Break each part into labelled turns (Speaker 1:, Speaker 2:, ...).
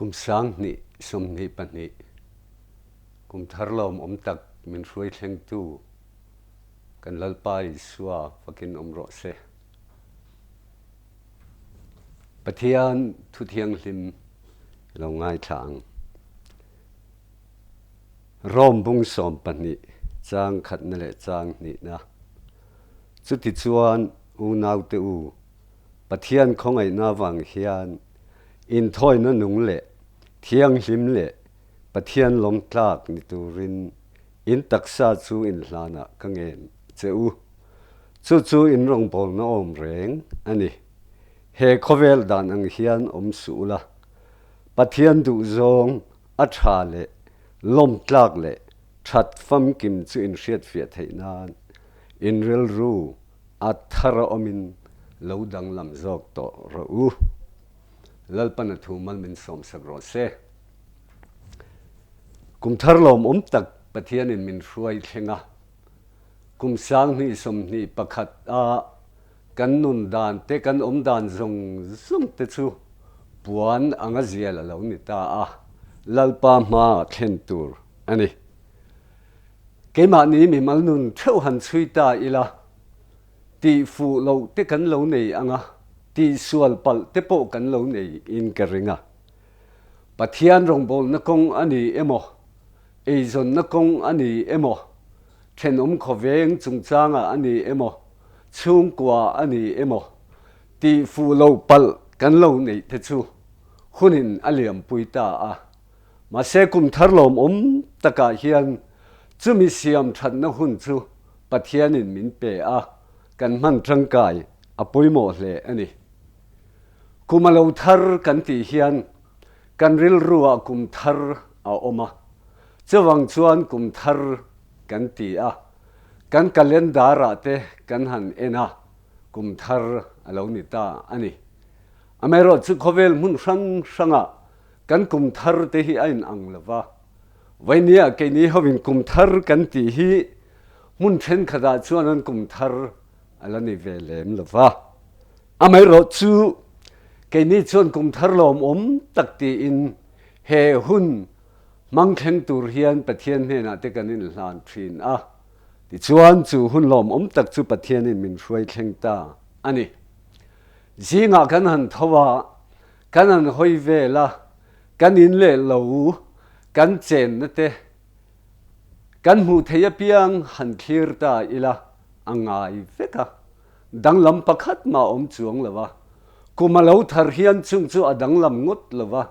Speaker 1: kum sang ni som ni pan ni kum tharlom tak min ruai thleng tu kan lalpai suwa fakin ro se pathian thu thiang hlim lo ngai thang rom bung som pan ni chang khat na le chang ni na chu ti chuan u nau te u pathian khongai na wang hian in thoi na nung le thiang hlim le pathian lom tlak ni turin in taksa chu in hlana ka ngen cheu chu in rong bol na om reng ani he khovel dan ang hian om su la pathian du zong a tha le lom tlak le that fam kim chu in hriat fiat theinan in rel ru a thara omin lo dang lam zok to ro u lalpana thu mal min som sagro se kum tharlom tak pathian in min hruai thlenga kum sang ni som ni pakhat a kan nun dan te kan dan zong te chu puan anga zial lo ni ta a lalpa ma thlen tur ani keima ni mi mal nun theu han chui ta ila ti fu lo te kan lo nei anga ti sual pal te po kan lo nei in ka ringa pathian rong bol na kong ani emo ei zon na kong ani emo then khoveng chungchanga ani emo chung kwa ani emo ti fu lo pal kan lo nei te chu hunin aliam puita a ma se kum tharlom taka hian chumi siam that na hun chu pathian in min pe a kan man tangkai apoimo hle ani kumalo thar kan ti hian kan ril ruwa kum thar a oma chawang chuan kum thar kan ti a kan calendar ate kan han ena kum thar alo ni ta ani amero chu khovel mun ranga kan kum thar te hi ain ang lova vainia ke ni hovin kum thar kan ti hi mun then khada chuan an kum thar alani velem lova amero chu ke ni chuan kum thar lom tak ti in he hun mang thleng tur hian pathian hena te kan in hlan thin a ti chuan chu hun lom tak chu pathian in min hruai thleng ta ani zinga kan han thowa kan han hoi vela kan in le lo kan chen na te kan mu theya piang han thlir ta ila angai veka danglam pakhat ma chuang lawa kumalo thar hian chung chu adanglam ngot lawa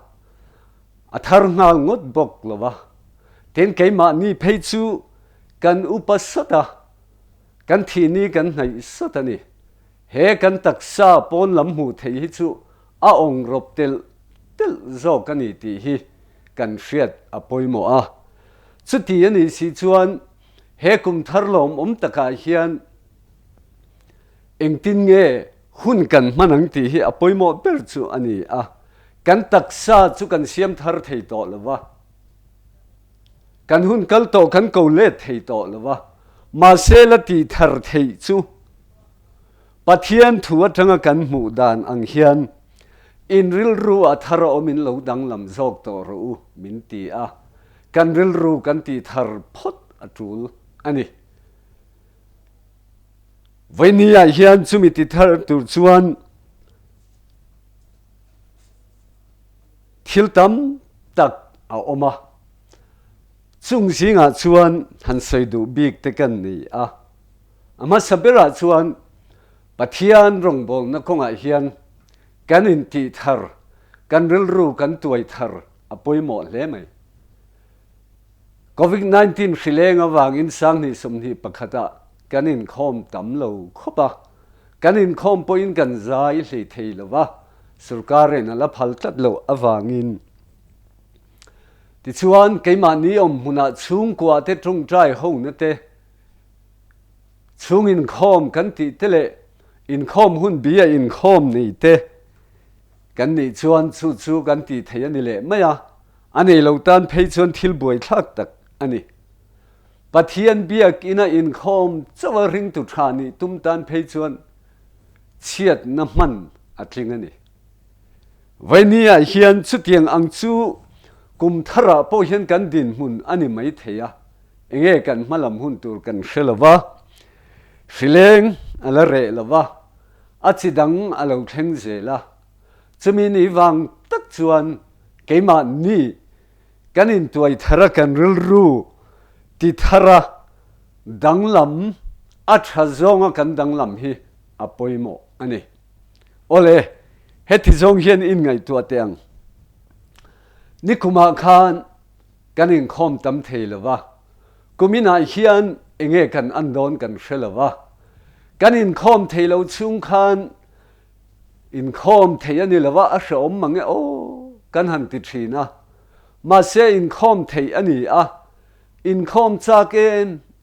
Speaker 1: athar ngal ngot bok lawa ten keima ni phei chu kan upasata kan thi ni kan nai satani he kan taksa pon lam hu thei hi chu a ong rop tel zo kan ni ti hi kan hriat apoimo a chu ti ani si chuan he kum tharlom taka hian engtin nge hun kan manang ti hi apoimo per chu ani a kan taksa chu kan siam thar thei to lawa kan hun kal to kan ko le thei to lawa ma se la ti thar thei chu pathian thuwa tanga kan mu dan ang hian in ril ru a thar omin lo dang lam zok to ru min ti a kan ril ru kan ti thar phot atul ani vainia hian chumi ti thar tur chuan thiltam tak a oma chung singa chuan han soidu bik te kan ni a ama sabera chuan pathian rong bol na konga hian kan in ti thar kan ril ru kan tuai thar apoimo hle mai covid-19 hrilenga wangin sang ni somni pakhata kan in khom tam lo khopa kan in khom poin kan zai hle thei lova surkare na la phal tat lo awangin ti chuan keima ni huna chung kwa te tung trai ho na te chung in khom kan ti tele in khom hun bia in khom ni te kan ni chuan chu kan ti thei ani le maya ani lo tan phei chuan thil buai thak tak ani pathian biak ina in khom chawa ring tu thani tum tan phei chuan chiat na man atling ani วันนี้เฮียนสุดยังอังจูกุมทาราพอเฮียนกันดินมุนอันนี้ไม่เทียเองกันมาลำหุ่นตัวกันเชลวะสิเลงอะไรเรลวะอาจิดังอะไรเทงเจละจะมีนิวังตักชวนเกี่ยมันนี่กันอินตัวทารากันริลรูติทาราดังลำอัจฉริยะกันดังลำฮีอภัยโมอันนี้โอเลเฮติจงเฮียนอินไงตัวเตียงนี่คุมาคานกันอินคอมตำเทลวะกุมินาเฮียนเองกันอันโดนกันเชลวะกันอินคอมเทลชุงคานอินคอมเทียนี่ลวะอาชอมมังโอกันหันติชีนะมาเสียอินคอมเทียนี่อินคอมจาก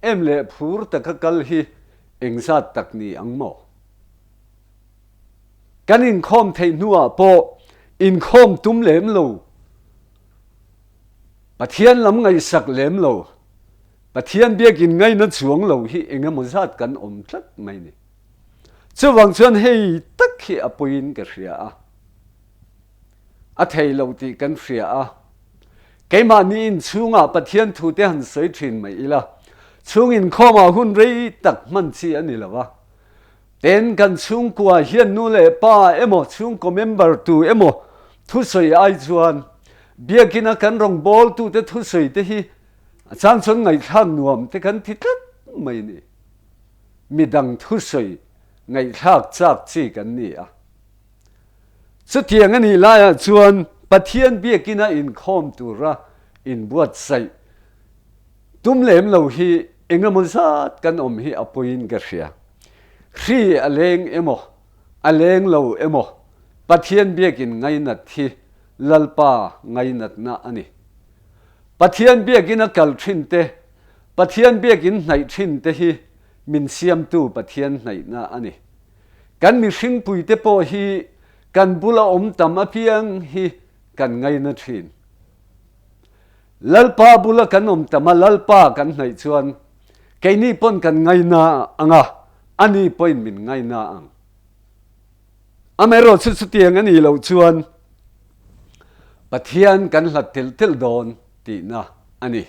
Speaker 1: เอ็มเล่พูดตะกัลฮีเองสัตตักนี่อังโมกันอินคอมเทียนัวโปอินคอมตุ้มเล่มโลปะเทียนลำไงสักเล่มโลปะเทียนเบียกินไงนั่นสวงโลฮีเองมุสัตกันอมทักไม่นี่จะวังชวนให้ตักฮีอปุยนกันเสียเทยโลตีกันเสียเกี่ยมันนี่ช่วงปะเทียนทูเตหันสวยชินไม่ละช่วงอินข้อมาหุ่นรีตักมันเสียนี่ละวะเต้นกันช่วงกว่าเฮียนนู่นเลยป้าโมช่วงก็เมมเบอร์ตูโมทุสวยไอจวนเบียกินกันรองบอลตูเตทุสวยเตฮีจางชนไงข้างนวมเตกันทิตักไม่นี่มีดังทุสวยไงทักจากจีกันนี่สุดที่งั้นนี่ล่ะชวนปะเทียนเบียกินอินคอมตัวระอินบวชใส่ตุ้มเล่มเราฮีเองมุสัตกันอมฮีอปุยนกันเสียขี้อเลงโมอเลงเราโมปะเทียนเบียกินไงนัดที่ลัลปาไงนัดน่ะอันนี้ปะเทียนเบียกินกัลทินเตปะเทียนเบียกินไหนทินเตฮีมินเสียมตูปะเทียนไหนน่ะอันนี้กันมีสิ่งปุยเตโปฮีกันบุลอมตามเพียงฮีกันไงนัดทินลัลปาบุลกันอมตามลัลปากันไหนชวนแค่นี้ปนกันไงน่ะอันนี้ปนมินไงน่ะอเมริกาสุดที่งั้นนี่เราชวนปะเทียนกันหลัดติลโดนตีนะอันนี้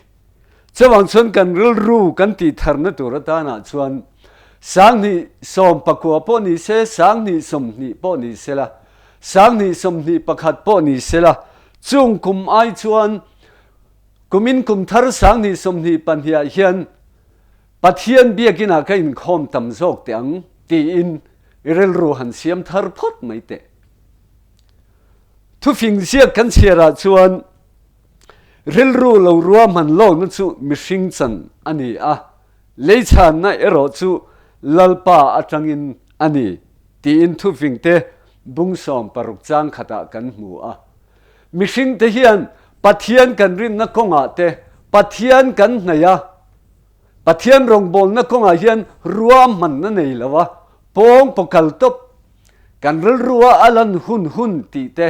Speaker 1: จะวางชวนกันรู้กันตีทาร์นตัวรัตนาชวนสังนี่สมปะกัวปนิเสสังนี่สมนี่ปนิเสละสังนี่สมนี่ปะขัดปนิเสละจุงคุมไอชวนกุมินคุมทาร์สังนี่สมนี่ปัญญาเฮียนปะเทียนเบียกินากันคอมตำโจกเตียงตีอินเรื่องรู้หันเสียมทาร์พดไม่เตะทุกฟิงเสียกันเสียระชวนเรื่องรู้เรารู้ว่ามันโลกนั่นสุมิชิงสันอันนี้เลยฉันนะรอสุลัลปาอัจังอินอันนี้ตีอินทุกฟิงเตบุงสอมปรุกจางขตากันหมู่มิชิงเตเฮียนปะเทียนกันริมนักกงเตปะเทียนกันไหนปะเทียนรองบอลนักกงเฮียนรวมมันนั่นเองละวะปองปกัลตบกันรัวอลันหุ่นตีเต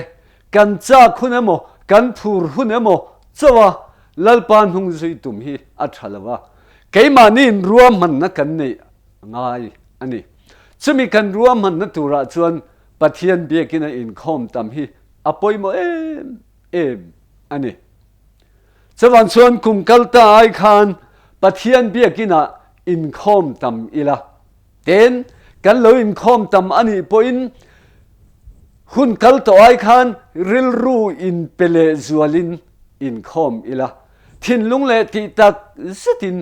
Speaker 1: กันจากหุ่นโมกันพูดหุ่นโมจ้าวลัลปานหงจุยตุมฮีอัจฉริยะเกี่ยมันนี่รวมมันนักกันนี่ง่ายอันนี้จะมีกันรวมมันนักตัวราชวนปะเทียนเบียกินอินคอมตามฮีอภัยโมอันนี้จะวันชวนคุมกัลตาไอคานปะเทียนเบียกินอินคอมตามอีละเต็นกันเลยอินคอมตามอันนี้พออินหุ่นกัลตัวไอคานริลรูอินเปเลจวลินอินคอมอีละทินลุงเลติตักสติน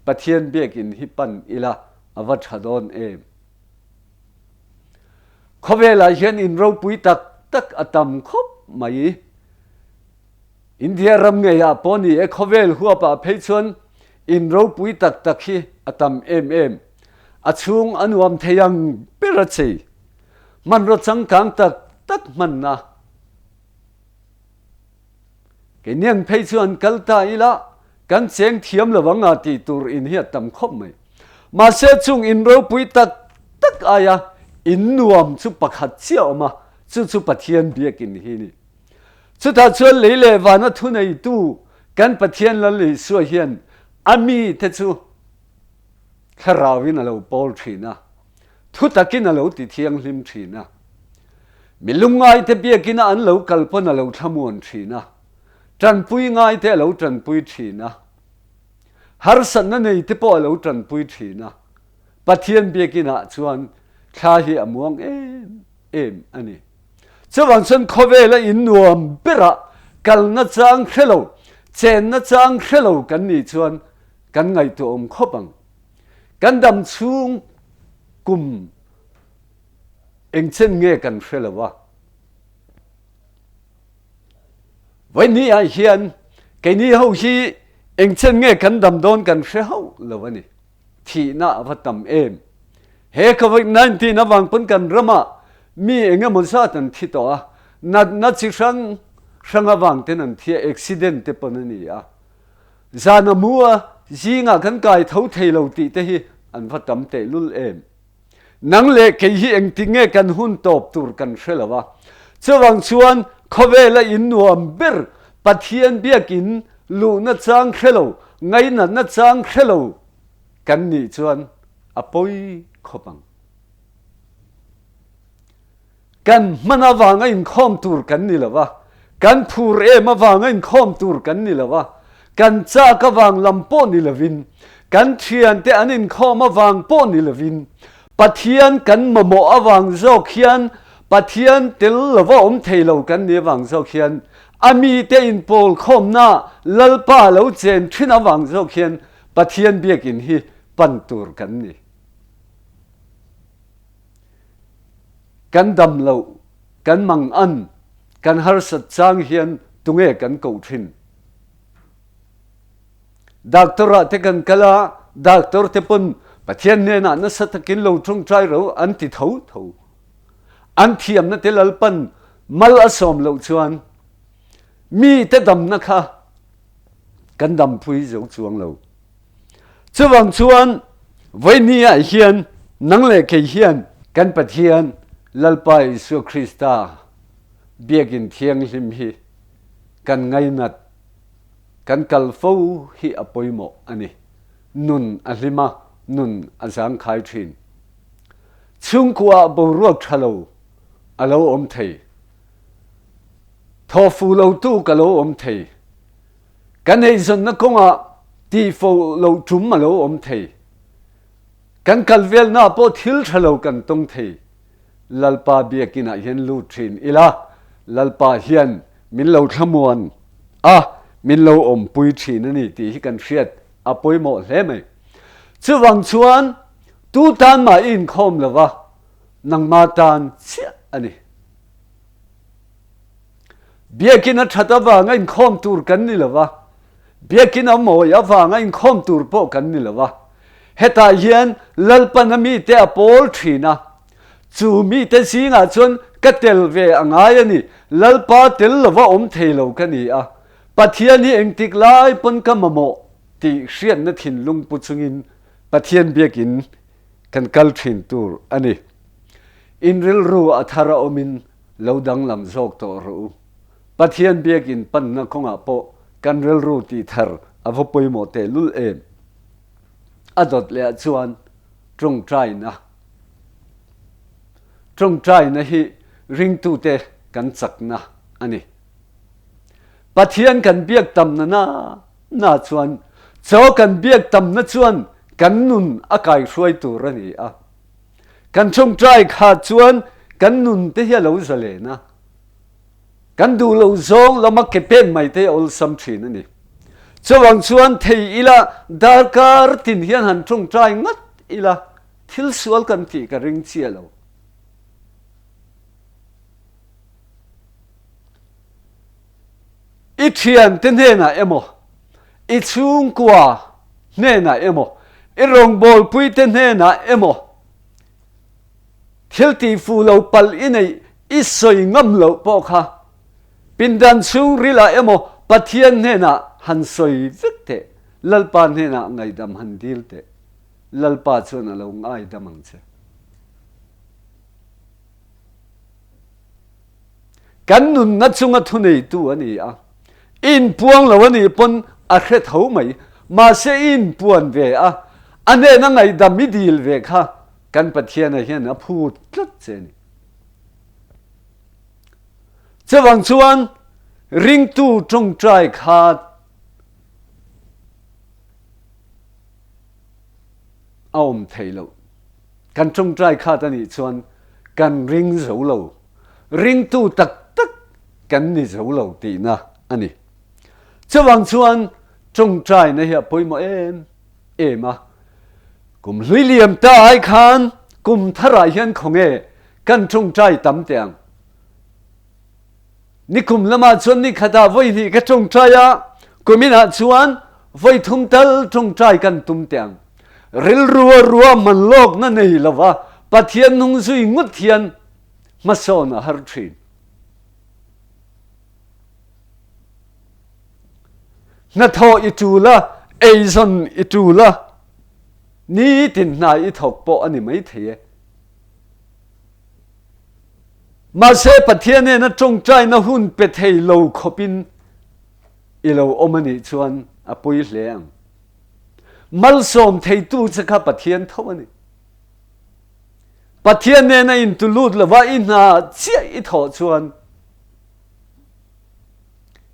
Speaker 1: ปะเทียนเบียกินฮิปันอีละอวัชดอนเขาเวลาเห็นอินเราปุยตักอตัมคบไม่อินเดียรำเงียปอนี่เขาเวลหัวปะเพชวนอินเราปุยตักฮีอตัมอาชุงอนุอัมเทียงเปรตซีมันรถสังกังตักมันนะเกี่ยงเพชวนกัลตาอีละกันเสียงเทียมระวังอาติตูอินเฮียตัมคบไม่มาเสียชุงอินเราปุยตักอายะอินนวมสุปขัดเสียวมาสุปะเทียนเบียกินฮีนี่สุดท้ายชวนเลวานะทุนไอตูกันปะเทียนละเลยสวยเฮียนอามีเทชูคราวินเราปอลทีนะทุตะกินเราติเทียงลิมทีนะ milung ngai te biakina an lo kalpana lo thamuan thina tran pui ngai te lo tran pui thina har san na nei te po lo tran pui thina pathian biakina chuan thla hi amuang em ani chuwang chuan khowela in nuam bera kal na chang khelo chen na chang khelo kan ni chuan kan ngai tu om khopang kan dam chung kum eng chen nge kan khelawa vậy ni ai hiền cái ni hậu hi eng chen nge kan dam don kan khre hau lawani thi na vatam em he COVID-19 na wang pun kan rama mi enga monsa tan thi to a na chi sang awang ten an thi accident te panani a zana mua zinga kan kai tho theilo ti te hi an vatam te lul em nang le ke hi eng tinge kan hun top tur kan hrelawa chuwang chuan khowela in nuam ber pathian biakin lu na chang hrelo ngai na chang hrelo kan ni chuan apoi khopang kan mana wanga in khom tur kan ni lawa kan phur e ma wanga in khom tur kan ni lawa kan cha ka wang lampo ni lovin kan thian te anin khom awang po ni lovin pathian kan mamo awang zo khian pathian tel lawa om theilo kan ni wang zo khian ami te in pol khom na lalpa lo chen thin awang zo khian pathian biakin hi pantur kan ni kan dam lo kan mang an kan har sat chang hian tunge kan ko thin doctora te kan kala doctor te pun pathian ne na satakin lo thung trai ro an ti tho an thiam na te lalpan mal asom lo chuan mi te dam na kha kan dam phui zo chuang lo chuwang chuan voinia hian nang le ke hian kan pathian lalpa Isu Krista biakin thiang hlim hi kan ngai nat kan kalfo hi apoimo ani nun ahlima nun azang khai thin chungkwa boruak thalo alo om thei thofu lo tu kalo om thei kan ei zon na konga ti fo lo tum alo om thei kan kalvel na po thil thalo kan tong thei lalpa biakina hian lu thin ila lalpa hian min lo thamuan min lo om pui thin ani ti hi kan hriat apoimo hle mai chuwang chuan tu tan ma in khom lawa nang ma tan chia ani biakina thata wanga in khom tur kan ni lawa biakina mo ya wanga in khom tur po kan ni lawa heta hian lalpanami te apol thina chu mi te singa chun katel ve angai ani lalpa tel lawa om theilo kani a pathian hi engtik lai pon kamamo ti hriat na thin lung puchungin pathian biakin kan kal thin tur ani inril ru athara omin lodang lam zok to ru pathian biakin pan na khonga po kan rel ru ti thar avopoimo te lul em adot le chuan trong trai na hi ring tu te kan chak na ani pathian kan biak tam na chuan cho kan biak tam na chuan kan nun akai hruai tur ani a kan trong trai kha chuan kan nun te hi lo zale na kan du lo zong lama ke pen mai te ol sam thin ani chawang chuan thei ila darkar tin hian han trong trai ngat ila thil sual kan ti ka ring chialo i thian te hne na emo i chung kwa hne na emo i rong bol pui te hne na emo thil ti fu lo pal inei i soi ngam lo po kha pindan chung rila emo pathian hne na han soi vikte lalpa hne na ngai dam han dil te lalpa chuan alo ngai damang che kan nun na chunga thunei tu ani a in puang lo ani pon a hret ho mai ma se in puan ve a ane na ngai dam mi dil ve kha kan pathian a hian a phut tlat che ni chawang chuan ring tu trong trai khat aom theilo kan trong trai khat ani chuan kan ring zo lo ring tu tak tak kan ni zo lo ti na ani chawang chuan trong trai na hi poimo em a kum hluiliam ta ai khan kum tharai hian khonge kan trong trai tam tiang ni kum lama chuan ni khata voi ni ka trong trai a kumina chuan voi thum tal trong trai kan tum tiang ril ruwa man lok na nei lawa pathian nung zui ngut thian mason a har thin na tho itula eizon itula ni tin na I thok po ani mai thie ma se pathian ne na trong trai na hun pe thei lo khopin ilo omani chuan apui hleng mal som thei tu chaka pathian thomani pathian ne na in tulut lawa ina chia I tho chuan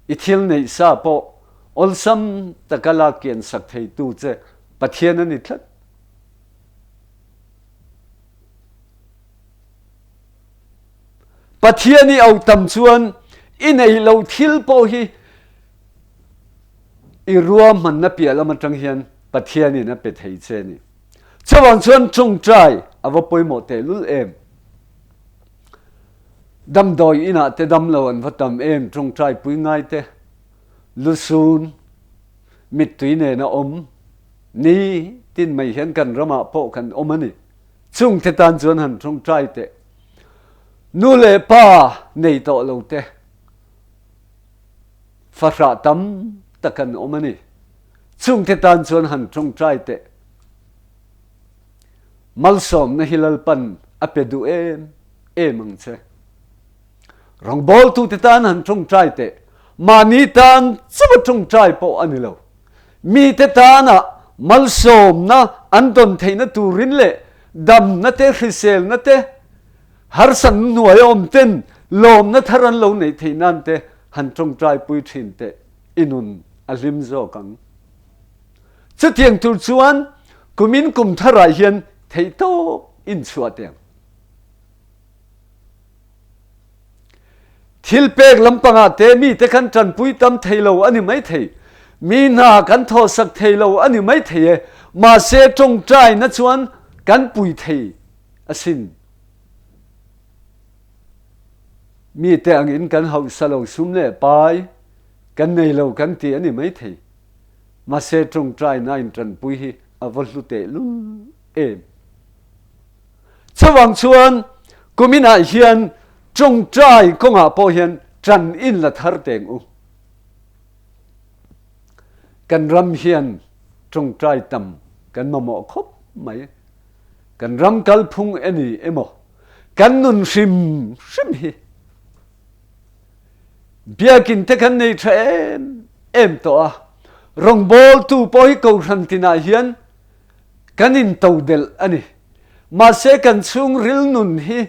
Speaker 1: I thil nei sa po olsam takala kian sak thei tu che pathian ani thlat pathian ni au tam chuan inei lo thil po hi I ruam man na pia lama tang hian pathian ni na pe thei che ni chawang chuan trong trai awa poimo te lul em dam doi ina te dam lo an vatam em trong trai pui ngai te lusun mit tuine na ni tin mai hian kan rama po kan omani chung te tan chuan han trong trai te nu le pa nei to lo te fara tam takan omani chung te tan chuan han trong trai te malsom na hilal pan apedu em ang che rong bol tu te tan han trong trai te mani tan chuba trong trai po ani lo mi te tan a malsom na andon theina turin le dam na te hrisel na te har san nuai om ten lom na tharan lo nei theinan te han trong trai pui thin te inun alim zo kang chu tiang tur chuan kumin kum tharai hian thei to in chua tiang thil pek lampanga te mi te kan tran pui tam theilo ani mai thei mi na kan tho sak theilo ani mai thei ma se trong trai na chuan kan pui thei asin mi te angin kan hau salo sumle pai kan nei lo kan ti ani mai thei ma se trong trai na in tran pui hi avol lu te lu em chawang chuan kumina hian trong trai konga po hian tran in la thar teng u kan ram hian trong trai tam kan mamo khop mai kan ram kal phung ani emo kan nun sim hi biakin te kan nei thren em to a rong bol tu poi ko ran tina hian kanin to del ani ma se kan chung ril nun hi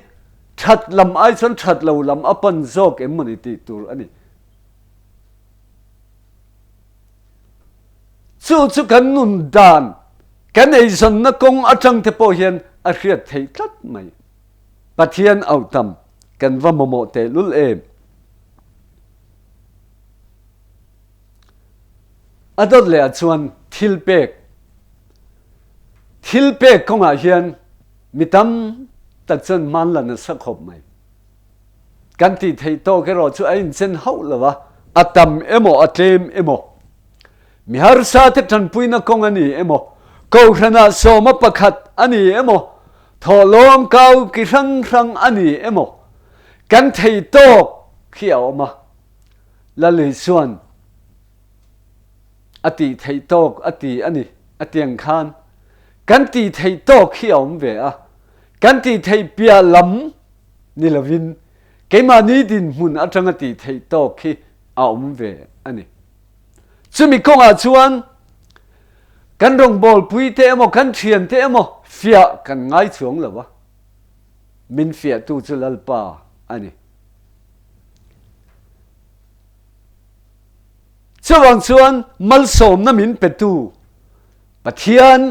Speaker 1: that lam ai chan that lo lam apan zok emani ti tur ani chu kan nun dan kan ei zon na kong atang te po hian a hriat thei tlat mai pathian autam kan va momo te lul em adot le chuan thil pek konga hian mitam tak chen man la na sakhop mai kan ti thei to ke ro chu ain chen hau lawa atam emo atlem emo mi har sa te tan puina kong ani emo ko hrana soma pakhat ani emo tholom kau ki rang ani emo kan thei to khiaw ma la le suan ati thei tok ati ani atiang khan kan ti thei tok khiaw ve a kan ti thei pia lam nilavin keima ni din mun atanga ti thei tok khi aum ve ani chumi konga chuan kan rong bol pui te emo kan thian te emo fia kan ngai chuang lawa min fia tu chu lalpa ani chawang chuan mal som na min petu pathian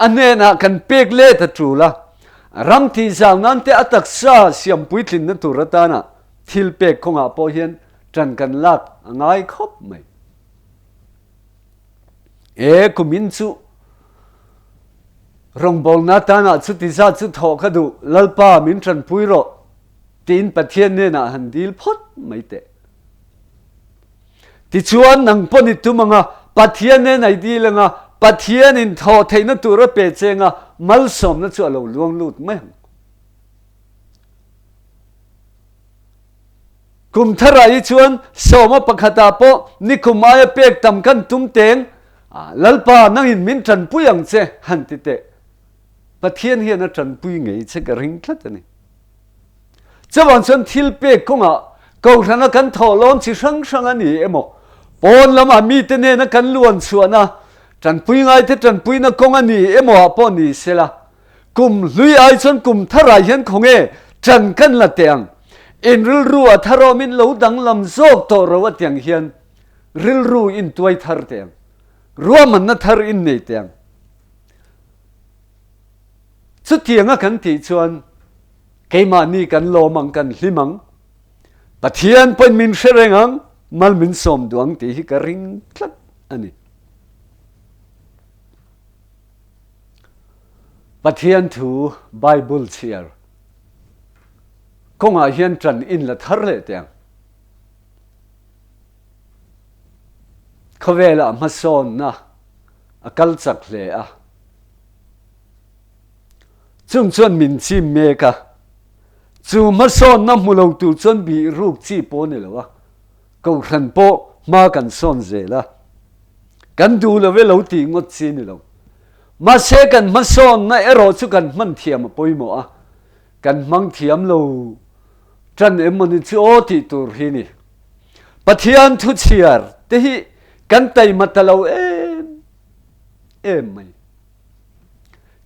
Speaker 1: anena kan pek le ta trula ram thi zau nan te atak sa siam puitlin na turatana thil pek khonga po hian tran kan lak angai khop mai kumin chu rong bol na tana chu ti za chu tho khadu lalpa min tran puiro tin pathian ne na handil phot mai te ti chuan nang poni tumanga pathian ne nai di langa pathian in tho theina tura pe chenga mal som na chu alo luang lut mai kum tharai chuan soma pakhata po nikumaya pek tam kan tum teng lalpa nang in min tran puyang che han ti te pathian hian a tran pui ngei che ka ring thlat ani chawang chuan thil pek konga ko thana kan tholom chi sang sang ani emo pon lama mi te ne na kan luan chuana tran pui ngai te tran pui na kong ani emo po ni sela kum lui ai chuan kum tharai hian khonge tran kan la teang in ril ru a tharo min lo dang lam zok to ro wa tiang hian ril ru in tuai thar teang ruam man na thar in nei teang chu tianga kan ti chuan keima ni kan lo mang kan hlimang pathian pon min sherengang mal min som duang ti hi ka ring tlat ani pathian thu bible chiar konga hian tran in la thar le tiang khawela ma son na akal chak hle a chung chuan min chi me ka chu ma son na mulo tu chuan bi ruk chi po ne lawa ko khan po ma kan son zela kan du lo ve lo ti ngot chi ni lo ma se kan ma son na ero chu kan man thiam poimo a kan mang thiam lo tran emoni chu o ti tur hi ni pathian thu chiar te hi kan tai matalo em mai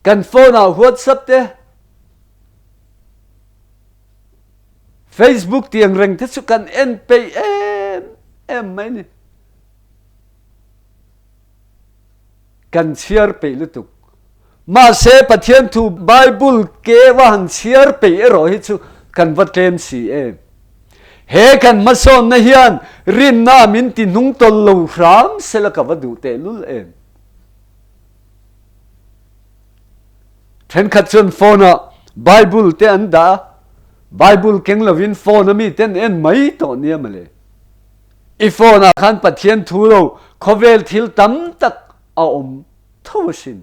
Speaker 1: kan phone a WhatsApp te Facebook tiang reng te chu kan en pe em mai ni kan chiar pe lutuk ma se pathian thu Bible ke wan chiar pe ero hi chu kan vatlem si he kan mason na hian rin na min ti nung tol lo ram sela ka vadu te lul then khat chun phone a Bible te an da Bible keng lovin phone mi ten en mai to nia male I phone a khan pathian thu lo khovel thil tam tak a thosin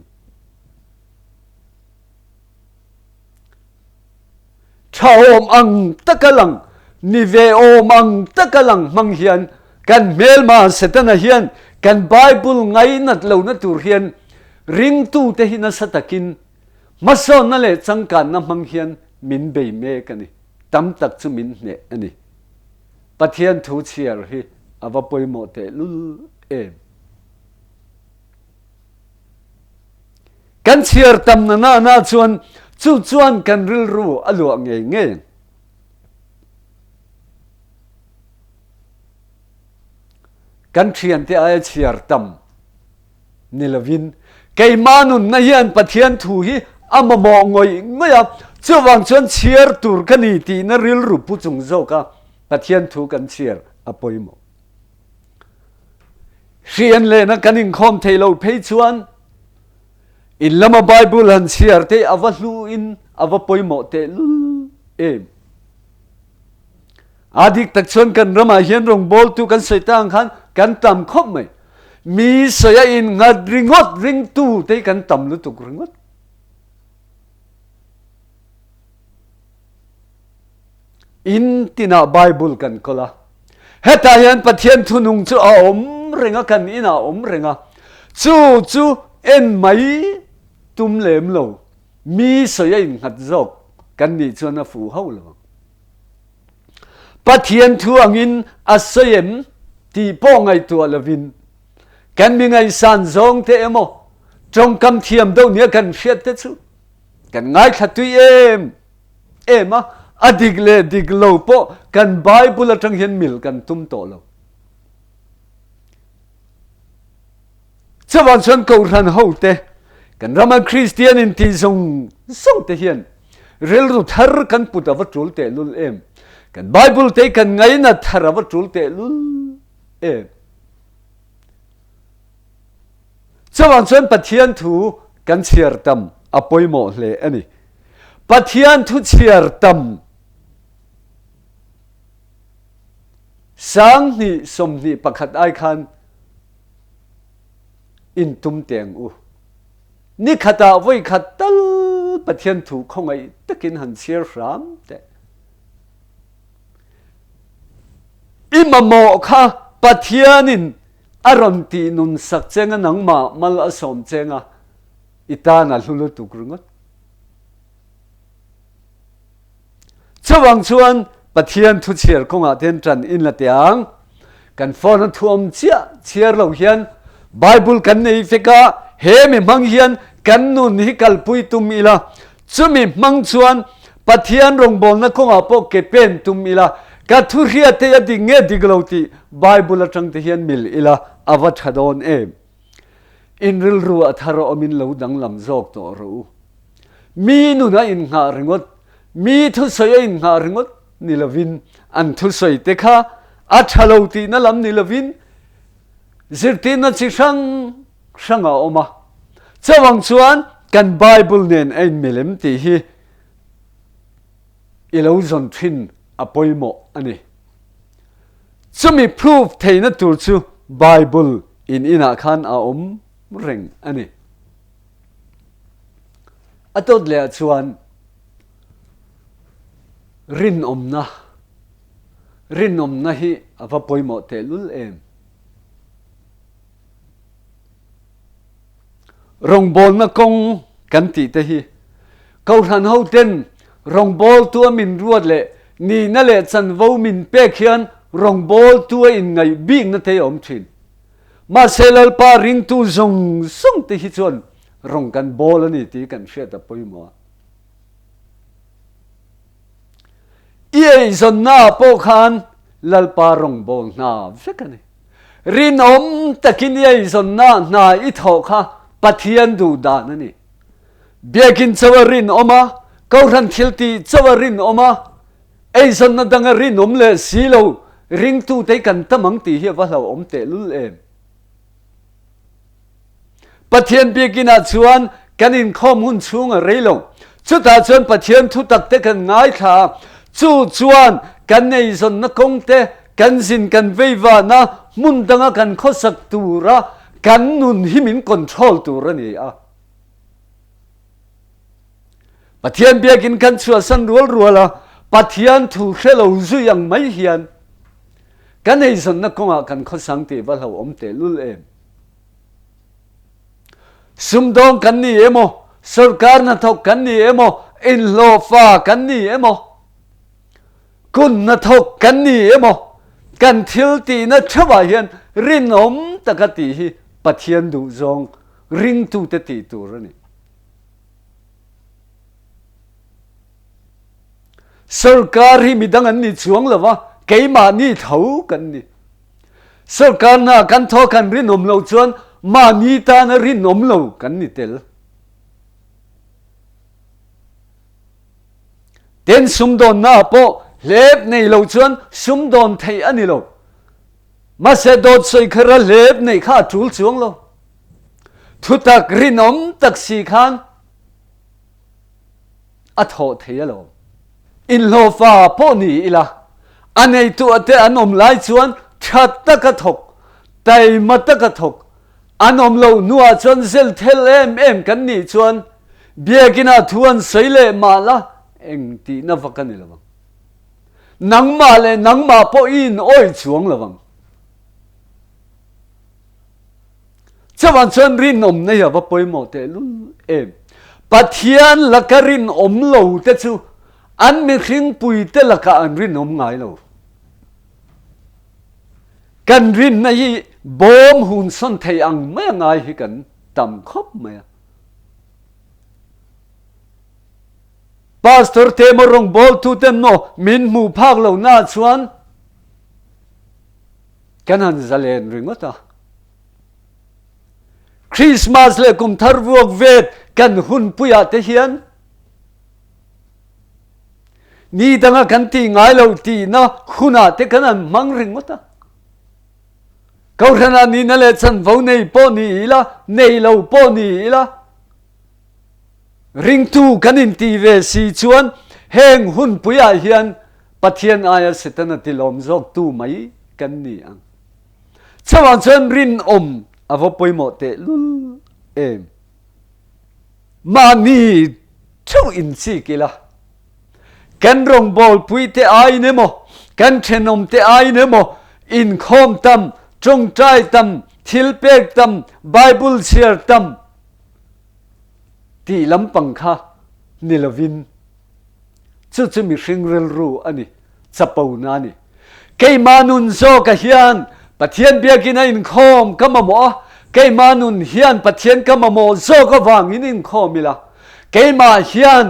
Speaker 1: thawom ang takalang ni ve om ang takalang mang hian kan mel ma setana hian kan Bible ngai nat lo na tur hian ring tu te hina satakin mason na le changkan na mang hian min be me kani tam tak chu min ne ani pathian thu chiar hi awa poimo te lul kan chiar tam na chuan chu chuan kan ril ru alu nge kan thian te ai chiar tam nilovin keimanun na hian pathian thu hi amamo ngoi ngoya chuwang chuan chiar tur kani ti na ril ru pu chung zo ka pathian thu kan chiar apoimo rian le na kanin khom thailo phei chuan in lama Bible han chiar te avahlu in avapoimo te adik tak chuan kan rama hian rong bol tu kan soitang khan kan tam khop mai mi soya in ngat ringot ring tu te kan tam lu tuk ringot in tina Bible kan kola heta hian pathian thunung chu a om renga kan ina om renga chu en mai tum lem lo mi soya in ngat zok kan ni chuan a fu ho lo pathian thu angin asoyem ti po ngai tu alavin kan mi ngai san zong te emo trong kam thiam do nia kan hriat te chu kan ngai thatui em a adik le dik lo po kan Bible atang hian mil kan tum to lo cho bạn xuân cầu thần hậu tê kan Roman Christian in ti song te hian rel ru thar kan puta va tul te lul em kan Bible te kan ngai na thara va tul te lul em cho bạn xuân pathian thu kan chiar tam apoi mo hle ani pathian thu chiar tam sang ni som ni pakhat ai khan in tum teng u ni khata voi khatal pathian thu khongai takin han chiar ram te imamo kha pathianin aron ti nun sak chenga nangma mal asom chenga itana lulu tukrungot chawang chuan pathian thu chiar konga ten tran in la tiang kan phone thuam chia chiar lo hian Bible kan nei feka he mi mang hian kan nun hi kal pui tum ila chumi mang chuan pathian rong bol na konga po ke pen tum ila ka thu ria te ya ding nge digloti Bible atang te hian mil ila awa thadon em in ril ru atharo omin lo dang lam jok to ro mi nu na in nga ringot mi thu soy in nga ringot nilavin an thu soy te kha athalo ti na lam nilavin zirtin na chi sang a oma chawang chuan kan Bible nen ein milem ti hi ilo zon thin apoimo ani chumi proof theina tur chu Bible in ina khan a om reng ani atot le chuan rin omna hi ava poimo te lul em rong bol na kong kan ti te hi kau ran ho ten rong bol tua min ruat le ni na le chan vo min pe khian rong bol tua in ngai bing na te om thin ma selal pa ring tu zong sung te hi chuan rong kan bol ani ti kan hriat a poimo ie zon na po khan lalpa rong bol na vekani rin om takin ie zon na I tho kha pathian du da nani biakin chawarin oma kauran thilti chawarin oma ei zon na danga rin om le silo ring tu te kan tamang ti hi wa lo om te lul em pathian biakin a chuan kanin khom hun chung a reilo chuta chuan pathian thu tak te kan ngai tha chu chuan kan nei zon na kong te kan zin kan veiwa na mun danga kan khosak tura kan nun himin control tura ni a pathian biakin kan chua san ruala pathian thu hrelo zu yang mai hian kan nei zon na konga kan khosang te wa lo om te lul em sumdong kan ni emo sarkar na thok kan ni emo in lo fa kan ni emo kun na thok kan ni emo kan thil ti na thawa hian rin om takati hi pathian du zong ring tu te ti tur ani sarkar hi midang an ni chuang lawa keima ni thau kan ni sarkar na kan tho kan rin om lo chuan ma ni ta na rin om lo kan ni tel ten sumdon na po lep nei lo chuan sumdon thei ani lo ma se dot soi khara lep nei kha tul chuang lo thu tak rin om tak si khan a tho thei lo in lo fa po ni ila anei tu ate anom lai chuan that taka thok tai mataka thok anom lo nuwa chuan zel thel em kan ni chuan biakina thuan soile mala eng ti na vakani lawang nangma po in oi chuang lawang chawan chuan rin om nei ava poimo te lul em pathian lakarin om lo te chu an mi hring pui te laka an rin om ngai lo kan rin na hi bom hun son thei ang me ngai hi kan tam khop me pastor te morong bol tu tem no min mu phak lo na chuan kan han zalen ringota คริสต์มาสเลยกุมทารวกเวทกันหุ่นปุยเตเฮียนนี่ตั้งกันตีง่ายเราตีนะหุ่นเตกันนั้นมังริงมั้งตาเขาขนาดนี้นั่นแหละฉันว่าในปอนี่ละในเราปอนี่ละริงตูกันอินทีเวสีชวนแห่งหุ่นปุยเฮียนปัทยานอายสิตนาติลอมจอกตูไม่กันนี่อังชาวชนรินอาวปุยหมดเตลุลมานี่ทุอินสิกิละกันรองบอลปุยเตไอเนโมกันเชนอมเตไอเนโมอินคอมตัมจงใจตัมทิลเปกตัมไบเบิลเชียร์ตัมที่ลำปังค่ะนิลวินจะมีสิ่งเรียนรู้อันนี้จะปูนานี่เกยมานุนโซกะเฮียนปะเทียนเบียกินอินคอมก็มาหมอเกยมานุนเฮียนปะเทียนก็มาหมอโซก็วางอินคอมิละเกยมาเฮียน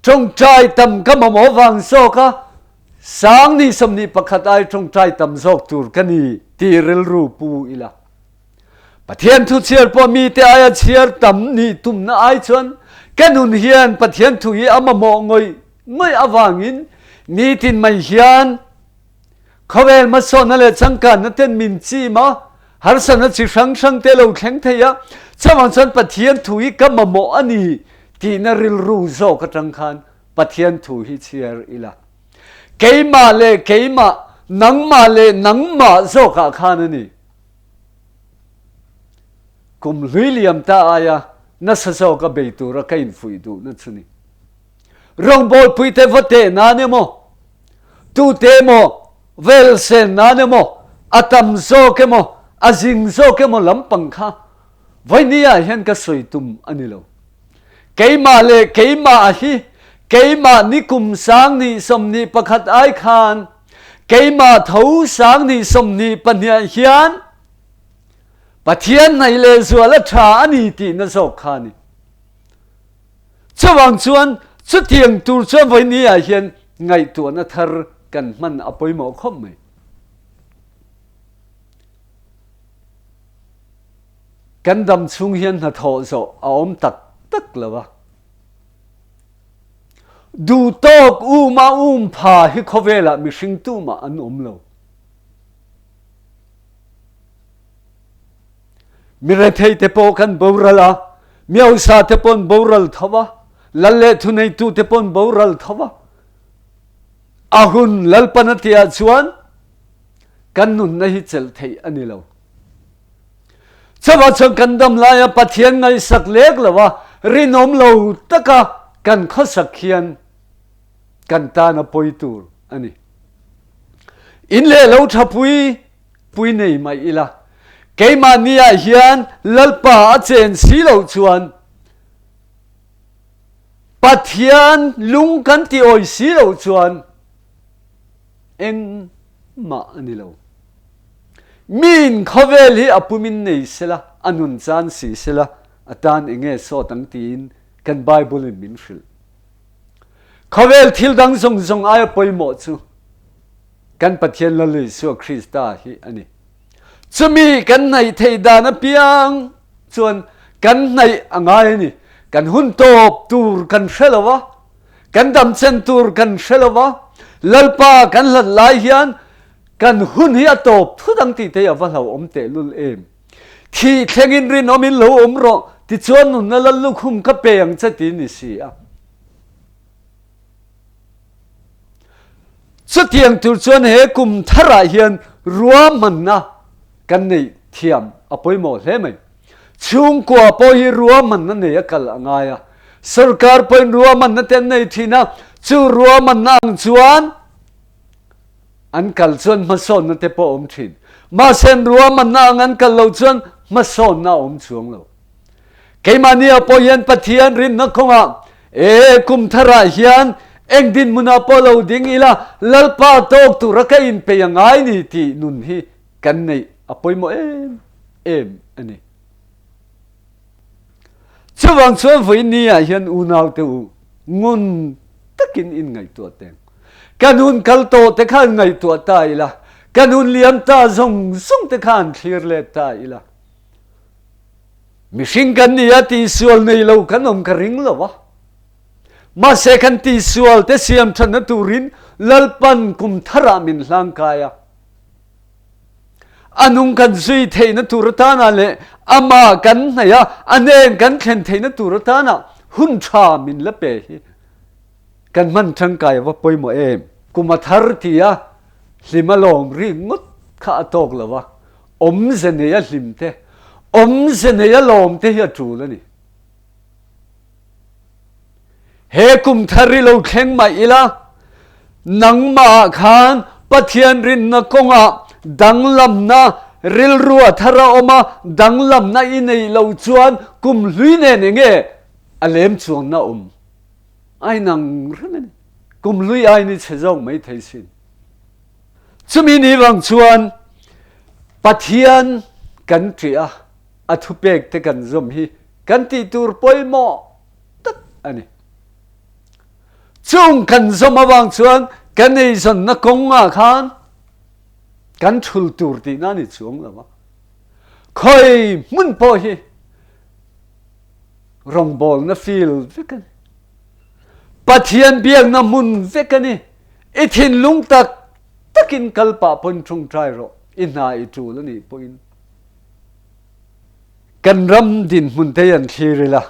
Speaker 1: จงใจตำก็มาหมอวางโซก็สางนี่สมนีประคัดไอจงใจตำโซกตูร์กันนี่ที่เรียนรู้ปูอีละปะเทียนทุเชียร์พอมีแต่ไอเชียร์ตำนี่ตุ่มน่าไอชวนแกนุนเฮียนปะเทียนทุยอามาหมองอยไม่อวางอินนี่ทินไม่เฮียนเขาเวลมาสอนนั่นแหละสังการนั่นเต้นมินจีมาหาสันนัดสิช่างเตลเอาแข็งเทียชาวบ้านปะเทียนทุยก็มาหมออันนี้ที่น่าริลรู้โซกจังคันปะเทียนทุยเชียร์อีละเกยมาเลยเกยมานังมาเลยนังมาโซกขานนี่กุมวิลเลียมตาอายะนัสโซกเบตูระกัยฟุยดูนั่นสินี่รองบอลพุยเตฟเตนาเนโมตูเตโมเวลเซนนาเนโมอาตัมโซเกโมอาจิงโซเกโมลำปังค่ะวันนี้เห็นก็สวยตุมอันนี้แล้วเกยมาเลยเกยมาฮีเกยมานิคุมสังนี่สมนีประคัดไอคานเกยมาเท้าสังนี่สมนีปัญญาเฮียนปะเทียนในเลสัวและชาอันนี้ที่นั่นโซขานี่ชาวางชวนสุดเทียงตูชวนวันนี้เห็นไงตัวนัทรกันมันอภัยหมอคมไหมกันดำชุงเห็นหัดโหโซเอาอมตักเลยวะดูโตกมาพาให้เขาเวลามีสิ่งตู้มาอันอมเรามีเรื่องเทปกันบวรละมีเอาซาเทปนบวรลทว่าลัลเลทุนัยตูเทปนบวรลทว่าอาหุนลัลปนัติอาชวนกันนุนनहीं चल थेอันนี้เราชาวบ้านกันดำลายปะเทียนไงสักเล็กเลยว่ารินอมเราตะกะกันข้อสักเขียนกันตาณปอยตูอันนี้อินเล่เราทับปุยนี่ไม่อีละเกยมานี่เฮียนลัลปาอาเจนสีเราชวนปะเทียนลุงกันที่อ้อยสีเราชวนเอ็งมาอันนี้เรามินเขาเวลีอปุมินนี่เสละอนุนจานสีเสละอาจารย์เองโซตั้งตีนกันไบเบิลมินฟิลเขาเวลทิลดังทรงอายปอยหมดซูกันปะเทียนละเลยสัวคริสต์ตาฮีอันนี้จะมีกันในเทดานเปียงส่วนกันในอ่างไงนี่กันหุ่นโตบตูร์กันเชลวะกันดำเซนตูร์กันเชลวะลัลปากันลัลลายยันกันหุ่นเฮียโตบทุดังตีเทียว่าเราอมเตลุลที่เทงินรินอมินเราอมรอที่ชวนนุนนั่นลุคุมก็เปียงจะตีนิสีอ่ะสุดที่ยังตุชวนเฮกุมทรายเฮียนรัวมันนะกันในเทียมอภัยหมดเลยไหมชุงกว่าปอยรัวมันนั่นเนี่ยกัลง่ายสุรการปอยรัวมันนั่นเต็มในที่นะชูรัวมันนั่งชวนอันกัลชวนมาสอนนั่นเต็มปอมชินมาเส้นรัวมันนั่งอันกัลเราชวนมาสอนน่าอมช่วงเราเกี่ยมันเนี่ยปอยันปะเทียนรินนักขงกุมทรายเฮียนเอ็งดินมุนาปอเราดิ้งอีละลัลปาโตกตุระกัยนไปยังไงนี่ที่นุนฮีกันในอภัยหมดอันนี้ชาวบ้านชวนวันนี้เห็นอุณาเตอูงุนตะกินอินไงตัวเต็งกันอุนกัลโตแต่ข้างไงตัวตายละกันอุนเลี้ยมตาส่งแต่ข้างเคลียร์เลตายละ mi hring kan nia ti sual nei lo kan om ka ring lo wa ma se kan ti sual te siam than na turin lalpan kum thara min hlang kaya anung kan zui thei na turata na le ama kan na ya anen kan khen thei na turata na hun tha min la pe hi kan man thang kaya wa poi mo em kuma thar ti ya hlimalom ri ngut kha tok lo wa om zene ya hlimte om zene ya lom te ya tu la ni he kum thari lo thleng mai ila nang ma khan pathian rin na konga danglam na ril ruwa thara oma danglam na inei lo chuan kum hlui ne ne nge alem chuang na ai nang rane kum hlui ai ni chezong mai thei sin chumi ni wang chuan pathian kan tria athupek te kan zom hi kan ti tur poimo tak ani chung kan zom awang chuan kan ei zon na konga khan kan thul tur ti na ni chuang lawa khoi mun po hi rong bol na feel vekan pathian biang na mun vekani ithin lung tak takin kalpa pon chung trai ro ina I tu la ni poin kan ram din mun te yan thirila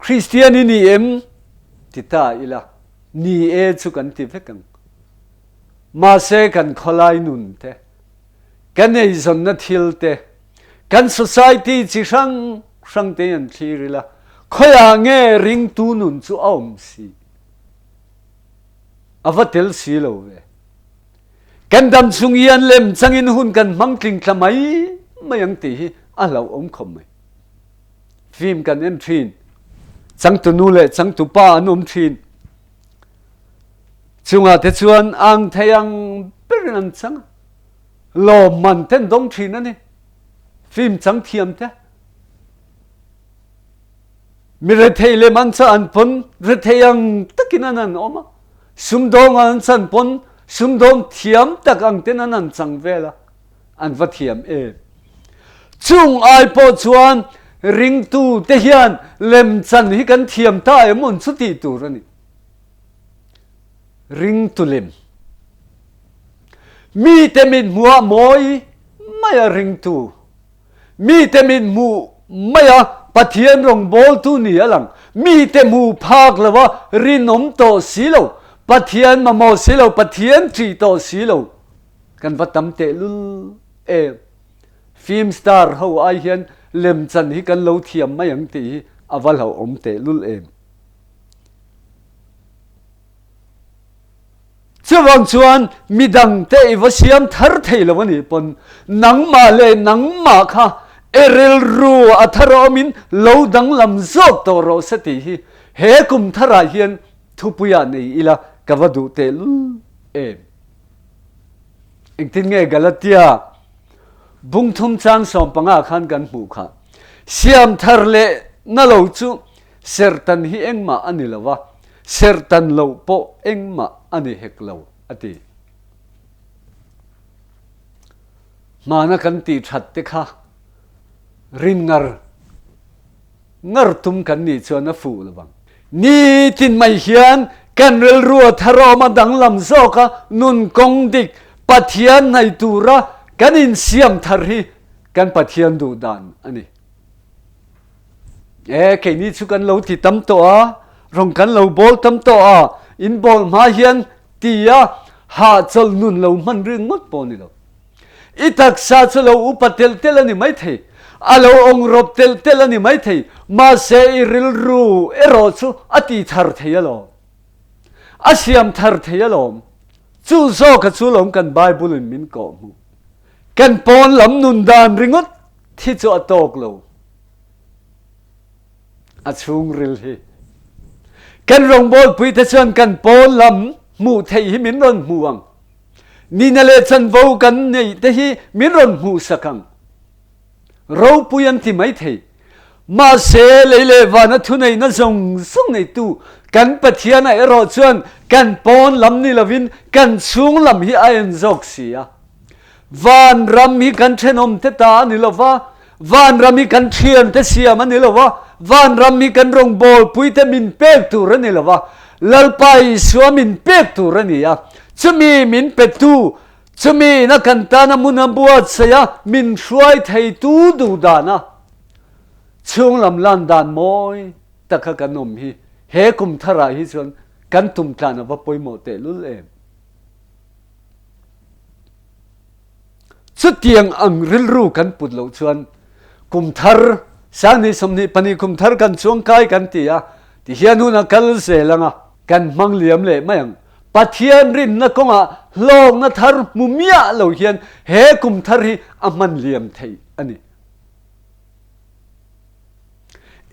Speaker 1: Christian ni em tita ila ni e chu kan ti vekan ma se kan kholai nun te kan ei zon na thil te kan society chi sang te yan thirila khoya nge ring tu nun chu aum si avatel si lo ve kan dam chung yan lem changin hun kan mangtling tlamai mayang ti hi alo om khom mai film kan en thin chang tu nu le chang tu pa anum thin chunga te chuan ang thayang peran chang lo man ten dong thin ani film chang thiam te mi re thei le man cha an pon re theyang takin anan oma sum dong an chan pon sum dong thiam tak ang ten anan chang vela an va thiam e chung ai po chuan ring tu te hian lem chan hi kan thiam ta emun chu ti tur ani ring tu lem mi te min mua moi maya ring tu mi te min mu maya pathian rong bol tu ni alang mi te mu phak lawa rinom to silo pathian ma mo silo pathian tri to silo kan vatam te lul e film star ho ai hian lem chan hi kan lo thiam mai ang ti aval ho om te lul em chuwang chuan midang te iwa siam thar thei lawani pon nangma le nangma kha erel ru atharomin lo dang lam zok to ro sati hi he kum thara hian thupuya nei ila kawadu te lul em engtin nge galatia bung thum chang som panga khan kan mu kha siam thar le na lo chu sertan hi engma ani lawa sertan lo po engma ani hek lo ati mana kan ti that te kha rin ngar tum kan ni chuan a fu lawang ni tin mai hian kan rel ruwa tharo ma dang lam zoka nun kong dik pathian nai tura kan in siam thar hi kan pathian du dan ani ke ni chu kan lo ti tam to a rong kan lo bol tam to a in bol ma hian tia ha chol nun lo man ring mot po ni lo itak sa cholo upatel tel ani mai thei alo ong rop tel ani mai thei ma se iril ru ero chu ati thar theialo asiam thar theialo chu zo ka chu lom kan bible in min ko mu kan pon lam nun dan ringot thi chu atok lo achung ril hi kan rong bol pui te chuan kan pon lam mu thei hi min ron muang ni na le chan vo kan nei te hi min ron mu sakang ro puyan ti mai thei ma se le le wa na thu nei na zong sung nei tu kan pathian a ero chuan kan pon lam ni lovin kan chung lam hi ayan zok sia van ram hi kan thenom te ta ni lova van ram hi kan thian te siam ani lova van ram hi kan rong bol pui te min pek tu rani lova lalpai suam min pek tu rani ya chumi min petu chumi na kan ta na mun buat saya min hruai thei tu du dana chung lam lan dan moi takha kanom hi he kum thara hi chon kan tum tlan wa poimo te lul em chu tiang ang ril ru kan put lo chuan kum thar sang ni som ni pani kum thar kan chuang kai kan tia ti hianu na kal se langa kan mang liam le mayang pathian rin na konga long na thar mumia lo hian he kum thar hi aman liam thei ani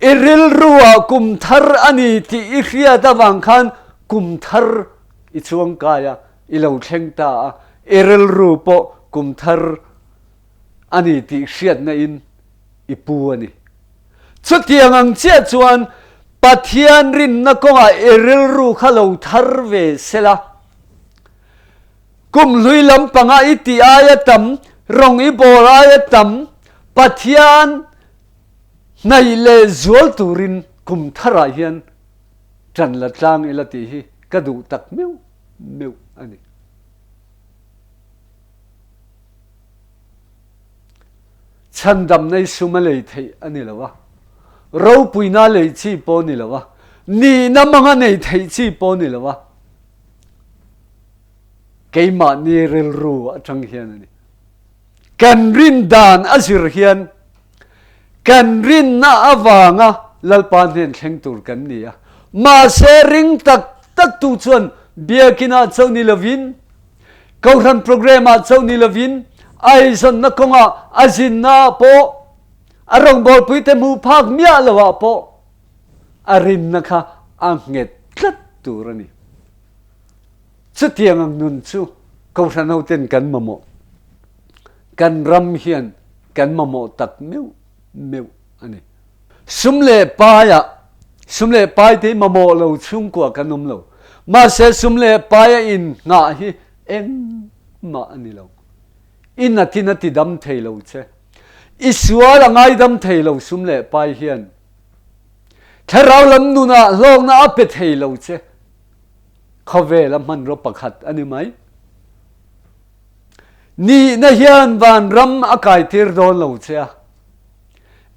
Speaker 1: iril ruwa kum thar ani ti ihria da wang khan kum thar i chuang kaya i lo thleng ta iril ru po kum thar ani ti hriat na in i pu ani chu tiang ang che chuan pathian rin na konga iril ru khalo thar ve sela kum lui lam panga iti aya tam rong i bor aya tam pathian nay le zual turin kum thara hian tran la tlang ila ti hi kadu tak meu meu ani chandam nei suma lei thei ani lawa ro puina lei chi po ni lawa ni na manga nei thei chi po ni lawa keima ni rel ru atang hian ani kan rin dan azir hian kan rin na awanga lalpan hen thleng tur kan nia ma se ring tak tak tu chuan biakina chawni lovin kauran program a chawni lovin ai son na konga azin na po arong bol puite mu phak mia lawa po arin na kha anget tlat turani chu tiang ang nun chu kauran ho ten kan mamo kan ram hian kan mamo tak meu meu ani sumle pai te mamo lo chung kwa kanum lo ma se sumle pai in nga hi eng ma ani lo in ati dam thei lo che iswa la ngai dam thei lo sumle pai hian tharau lam nu na long na ape thei lo che khave la man ro pakhat ani mai ni na hian van ram akai tir don lo che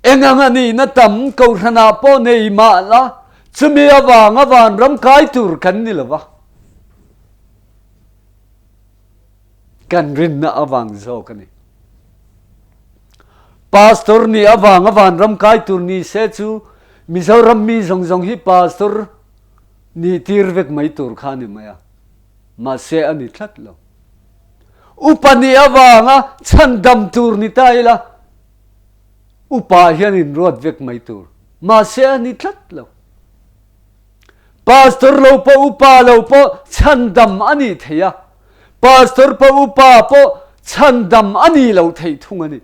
Speaker 1: engang ani na tam ko rana po nei ma la chumi awang awan ram kai tur kan ni lawa kan rin na awang zo kani pastor ni awang awan ram kai tur ni se chu mizoram mi zong hi pastor ni tirvek mai tur khani maya ma se ani thlat lo upani awanga chandam tur ni taila upa hian in ruat vek mai tur ma se ani thlat lo pastor lo po upa lo po chandam ani theya pastor po upa po chandam ani lo thei thung ani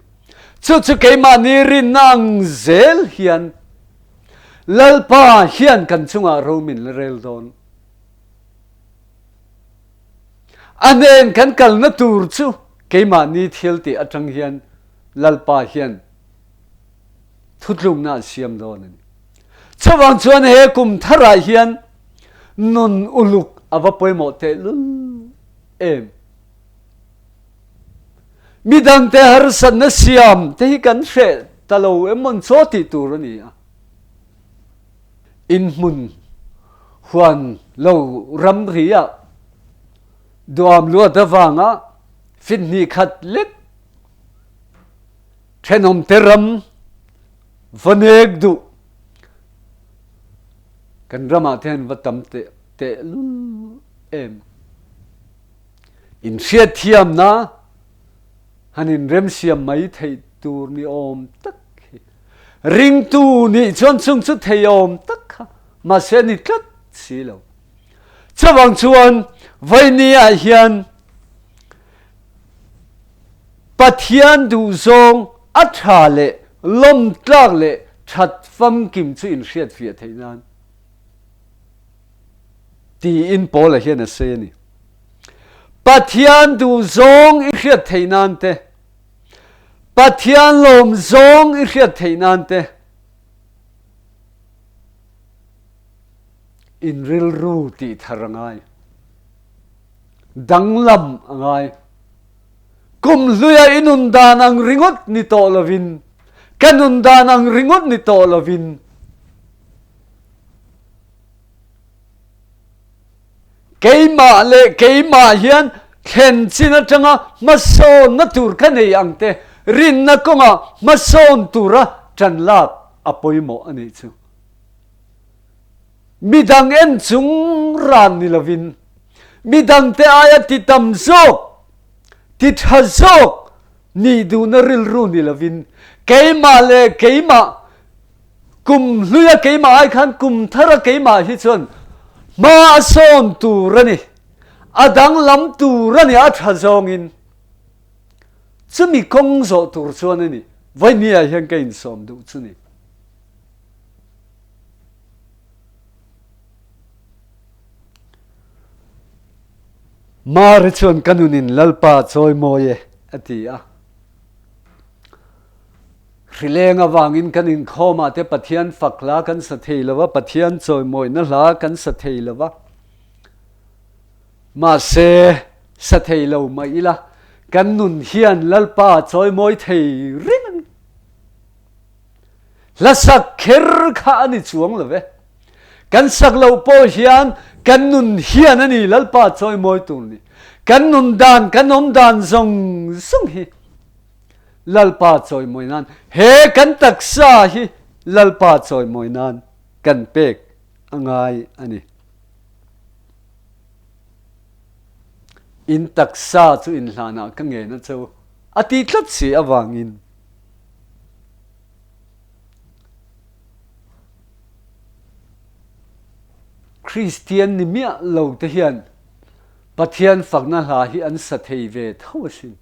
Speaker 1: chu ke ma ni rin nang zel hian lalpa hian kan chunga romin rel don anen kan kal na tur chu ke ma ni thil ti atang hian lalpa hian thutlung na siam don ani chawang chuan he kum thara hian nun uluk awa poimo te lul em midang te har san na siam te hi kan hre talo emon choti tur ani in mun huan lo ram ria duam lu dawanga fit ni khat let thenom teram vanek du kan rama then vatam te lu em in sia thiam na hanin rem siam mai thei tur ni om tak ring tu ni chon chung chu thei om tak ma se ni tlat si lo chawang chuan vaini a hian pathian du zong atha le lom tlak le that fam kim chu in hriat fia theinan ti in pola hian a se ni pathian du zong I hriat theinan te pathian lom zong I hriat theinan te in ril ru ti tharangai danglam angai kum luya inun dan ang ringot ni to lovin kanun dan ang ringot ni to lovin keima hian khen china changa mason na tur kanei angte rin na konga mason tura chanlak apoimo ani chu midang en chung ran ni lovin midang te aya ti tam zok ti thazok ni du na ril ru ni lovin keima kum luya keima ai khan kum thara keima hi chon ma son tu rani adang lam tu rani a thazong in chumi kong zo tur chuan ani vai ni a hian ka in som du chuni mar chuan kanunin lalpa choi moye atia Rilenga wangin kanin khoma te pathian fakla kan sa theilawa pathian choi moi na la kan sa theilawa ma se sa theilo ma ila kan nun hian lalpa choi moi thei ring la sak kher kha ani chuang love kan sak lo po hian kan nun hian ani lalpa choi moi tu ni kan nun dan kan om dan zong sung hi lalpa choi moi nan he kan taksa hi lalpa choi moi nan kan pek angai ani in taksa chu in hlana ka nge na chu ati tlat si awangin Christian ni mia lo te hian pathian fakna hla hi an sa thei ve thosin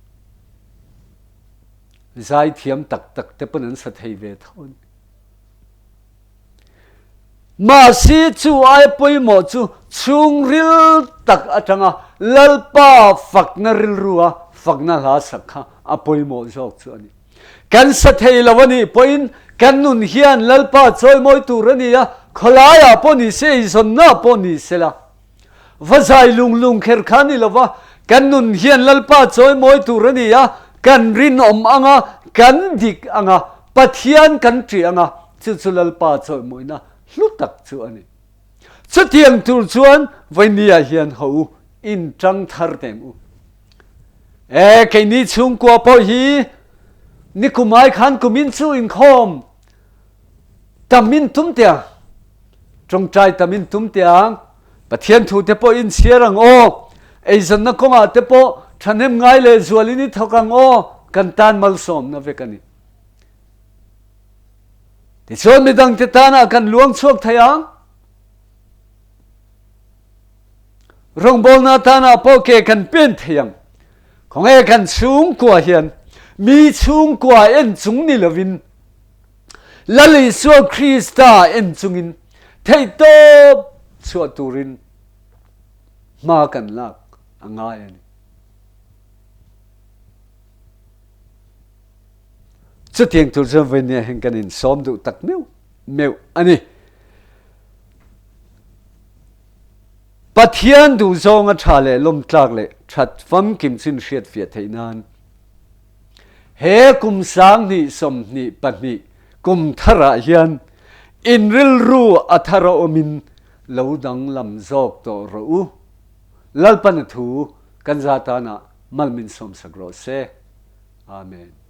Speaker 1: zai thiam tak te pun an sa thei ve thon ma si chu ai poimo chu chung ril tak atanga lalpa fakna ril ruwa fakna hla sakha a poimo jok chu ani kan sa thei lawani poin kan nun hian lalpa choi moi turania kholaya poni se izonna poni sela vazai lung kher khani lawa kan nun hian lalpa choi moi turania kan rin om anga kan dik anga pathian kan tri anga chu lalpa choi moi na hlutak chu ani chu tiang tur chuan vainia hian ho in tang thar tem u ke ni chung kwa po hi ni kumai khan kumin chu in khom tamin tum tia trong trai tamin tum tiang pathian thu te po in siarang o eizan na konga te po thanem ngai le zualini thokang o kan tan mal som na vekani ti chon midang te tana kan luang chuak thayang rong bol na tana po ke kan pen thayang khong e kan chung kwa hian mi chung kwa en chung ni lovin lali so Krista en chungin thei to chua turin ma kan lak angai ani chu tiang tur zam venia hen kan in som du tak meu ani pathian du zong a thale lom tlak le that fam kim chin hriat fia theinan he kum sang ni som ni pani kum thara hian in ril ru athara omin lo dang lam zok to ro lalpan thu kan zata na malmin som sagro se amen